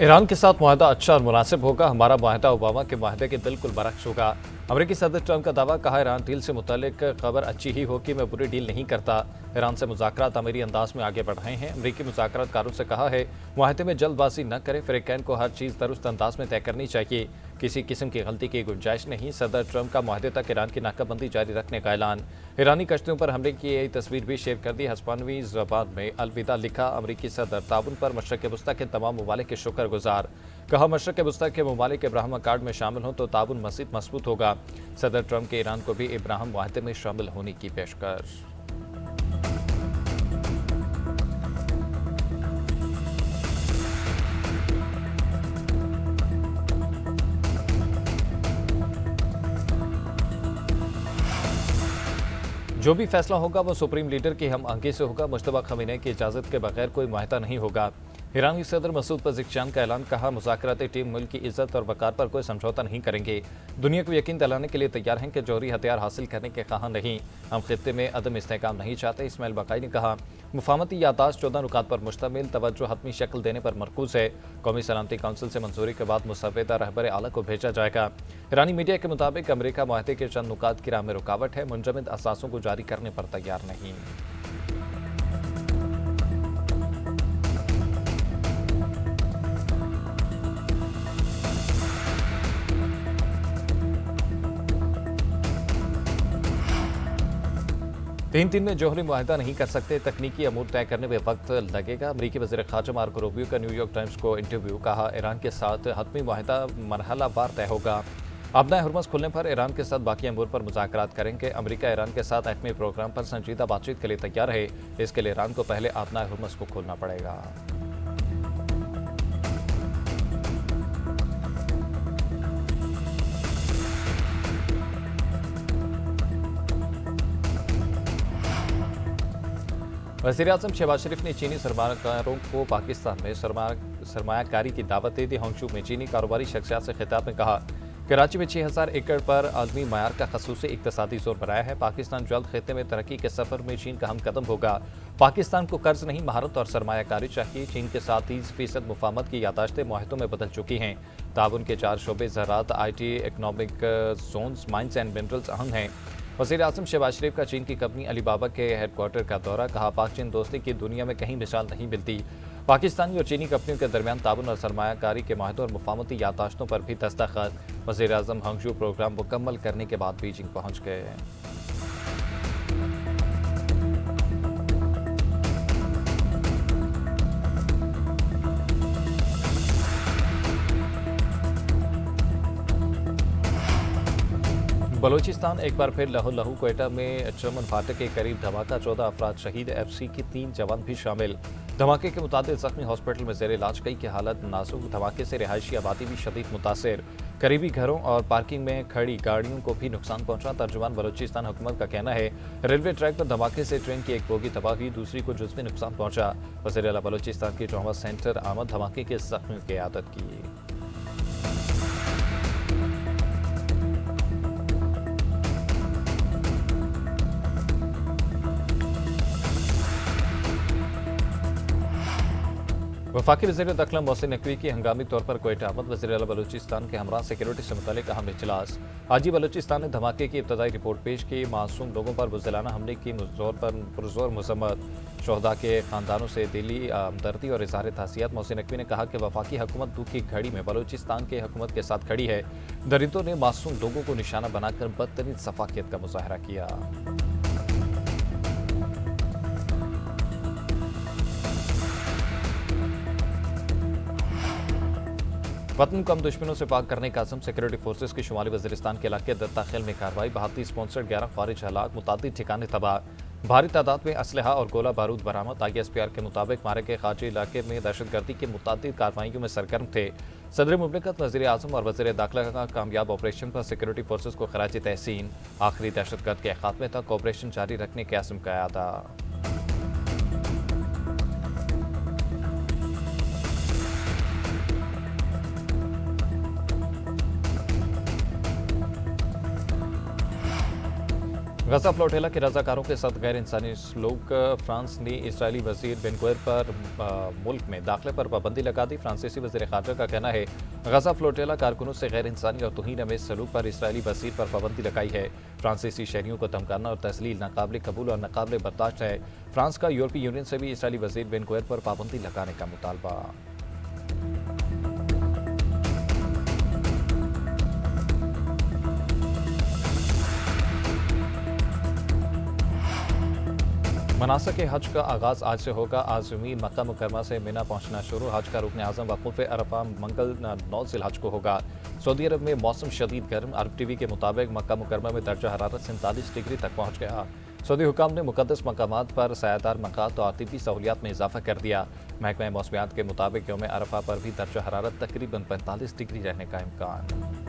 Iran के साथ मुआहदा अच्छा और मुनासिब होगा। हमारा मुआहदा ओबामा के मुआहदे के बिल्कुल बरक्स होगा। अमेरिकी सदर ट्रंप का दावा। कहा, ईरान डील से मुतल्लिक खबर अच्छी ही होगी, मैं बुरी डील नहीं करता। ईरान से मुज़ाकरात अमीरी अंदाज में आगे बढ़ रहे हैं। अमेरिकी मुज़ाकरातकारों से कहा है मुआहदे में जल्दबाजी न करें। फ़रीक़ैन को हर चीज़ दुरुस्त अंदाज में तय करनी चाहिए, किसी किस्म की गलती की गुंजाइश नहीं। सदर ट्रंप का मुआहदे तक ईरान की नाकाबंदी जारी रखने का ऐलान। ईरानी कश्तियों पर हमले की एक तस्वीर भी शेयर कर दी। हस्पानवी ज़बान में अलविदा लिखा। अमेरिकी सदर ताउन पर मशरक़ वस्ता के तमाम ममालिक के शुक्रगुजार। कहा, मशरक़ वस्ता के ममालिक इब्राहिम अकार्ड में शामिल हों तो ताउन मज़ीद मजबूत होगा। सदर ट्रंप के ईरान को भी इब्राहिम मुआहदे में शामिल होने की पेशकश। जो भी फैसला होगा वो सुप्रीम लीडर की हम आंखें से होगा। मुश्तबा खमीनेई की इजाज़त के बगैर कोई मुआहदा नहीं होगा। ईरानी सदर मसूद पज़ेश्कियान का ऐलान। कहा, मुज़ाकराती टीम मुल्क की इज्जत और वक़ार पर कोई समझौता नहीं करेंगे। दुनिया को यकीन दिलाने के लिए तैयार हैं कि जौहरी हथियार हासिल करने के ख़्वाह नहीं। हम खित्ते में अदम इस्तेहकाम नहीं चाहते। इस्माइल बक़ाई ने कहा, मुफाहमती यादाश्त 14 नुकात पर मुश्तमिल, तवज्जो हतमी शक्ल देने पर मरकूज़ है। कौमी सलामती कौंसिल से मंजूरी के बाद मुसव्वदा रहबर आला को भेजा जाएगा। ईरानी मीडिया के मुताबिक अमेरिका मुआहदे के चंद नुकात की राह में रुकावट है, मुंजमद असासों को जारी करने पर तैयार नहीं। तीन दिन में जौहरी मुआहदा नहीं कर सकते, तकनीकी अमूर तय करने में वक्त लगेगा। अमरीकी वज़ीर ख़ारजा मार्को रूबियो का न्यूयॉर्क टाइम्स को इंटरव्यू। कहा, ईरान के साथ हतमी मुआहदा मरहलावार तय होगा। आबनाए हुर्मुज़ खुलने पर ईरान के साथ बाकी अमूर पर मुज़ाकरात करेंगे। अमरीका ईरान के साथ एटमी प्रोग्राम पर संजीदा बातचीत के लिए तैयार है। इसके लिए ईरान को पहले आबनाए हुर्मुज़ को खोलना पड़ेगा। वज़ीर-ए-आज़म शहबाज शरीफ ने चीनी सरमाकारों को पाकिस्तान में सरमायाकारी की दावत दे दी। होंगशू में चीनी कारोबारी शख्सियात से खिताब में कहा, कराची में 6000 एकड़ पर आलमी मयार का खसूसी इक्तसादी जोर बनाया है। पाकिस्तान जल्द खित्ते में तरक्की के सफर में चीन का हम कदम होगा। पाकिस्तान को कर्ज नहीं, महारत और सरमायाकारी चाहिए। चीन के साथ 30% मुफाहमत की यादाश्तें मुआहदों में बदल चुकी हैं। ताउन के 4 शोबे ज़राअत, IT, economic zones, mines and minerals अहम हैं। वज़ीर-ए-आज़म शहबाज शरीफ का चीन की कंपनी अलीबाबा के हेडक्वार्टर का दौरा। कहा, पाक चीन दोस्ती की दुनिया में कहीं मिसाल नहीं मिलती। पाकिस्तानी और चीनी कंपनियों के दरमियान ताउन और सरमायाकारी के मुआहदों और मुफाहमती यादाश्तों पर भी दस्तखत। वज़ीर-ए-आज़म होंगशू प्रोग्राम मुकम्मल करने के बाद बीजिंग पहुँच गए। बलूचिस्तान एक बार फिर लहू कोयटा में चमन फाटक के करीब धमाका, 14 अफराद शहीद, FC के 3 जवान भी शामिल। धमाके के मुताबिक जख्मी हॉस्पिटल में जेर इलाज, कई की हालत नाजुक। धमाके से रिहायशी आबादी भी शदीद मुतासिर, करीबी घरों और पार्किंग में खड़ी गाड़ियों को भी नुकसान पहुंचा। तर्जुमान बलूचिस्तान हुकूमत का कहना है रेलवे ट्रैक पर धमाके से ट्रेन की एक बोगी तबाह हुई, दूसरी को जुज़वी नुकसान पहुंचा। वज़ीर आला बलूचिस्तान की ट्रॉमा सेंटर आमद धमाके के जख्मियों की इयादत की। वफाकी वज़ीर दाखिला मोहसिन नकवी की हंगामी तौर पर कोयटा आमद। वज़ीर आला बलूचिस्तान के हमरा सिक्योरिटी से मुतालिक अहम इजलास। आज ही बलूचिस्तान ने धमाके की इब्तदाई रिपोर्ट पेश की। मासूम लोगों पर बुज़दिलाना हमले की पुरज़ोर मज़म्मत। शोहदा के ख़ानदानों से दिली हमदर्दी और इज़हार ताज़ियत। मोहसिन नकवी ने कहा कि वफाकी हुकूमत दुख की घड़ी में बलूचिस्तान के हुकूमत के साथ खड़ी है। दरिंदों ने मासूम लोगों को निशाना बनाकर बदतरीन सफाकियत का मुज़ाहरा किया। वतन को हम दुश्मनों से पाक करने का अज़म। सिक्योरिटी फोर्सेस की शुमाली वज़ीरिस्तान के इलाके दत्ताखेल में कार्रवाई। भारतीय स्पॉन्सर्ड 11 ख़वारिज हलाक, मुतादिद ठिकाने तबाह। भारी तादाद में असलहा और गोला बारूद बरामद। ISPR के मुताबिक मारे के खाजी इलाके में दहशतगर्दी की मुतादिद कार्रवाइयों में सरगर्म थे। सदर मुमलिकत, वज़ीर-ए-आज़म और वज़ीर दाखिला का कामयाब ऑपरेशन पर सिक्योरिटी फोर्सेस को खराज तहसीन। आखिरी दहशतगर्द के खात्मे तक ऑपरेशन जारी रखने के अज़्म का अदा। गजा फ्लोटेला के रजाकारों के साथ गैर इंसानी सलूक। फ्रांस ने इसराइली वजीर बेनगुएर पर मुल्क में दाखिले पर पाबंदी लगा दी। फ्रांसीसी वजीर खारजा का कहना है गजा फ्लोटेला कारकुनों से गैर इंसानी और तौहीन आमेज सलूक पर इसराइली वजीर पर पाबंदी लगाई है। फ्रांसीसी शहरियों को धमकाना और तस्लील नाकाबिल कबूल और नाकाबिल बर्दाश्त है। फ्रांस का यूरोपीय यूनियन से भी इसराइली वजीर बेनगुएर पर पाबंदी लगाने का मुतालबा। मनासिक हज का आगाज़ आज से होगा। आज़मीन मक्का मुकरमा से मिना पहुंचना शुरू। हज का रुकन आज़म वक़ूफ़ अरफा मंगल 9 ज़िलहज को होगा। सऊदी अरब में मौसम शदीद गर्म। अरब टीवी के मुताबिक मक्का मुकरमा में दर्जा हरारत 47 डिग्री तक पहुँच गया। सऊदी हुकाम ने मुक़द्दस मकामात पर सयादार मकात और तिब्बी सहूलियात में इजाफा कर दिया। महकमा मौसमियात के मुताबिक यौम अरफा पर भी दर्जा हरारत तकरीबन 45 डिग्री रहने का इम्कान।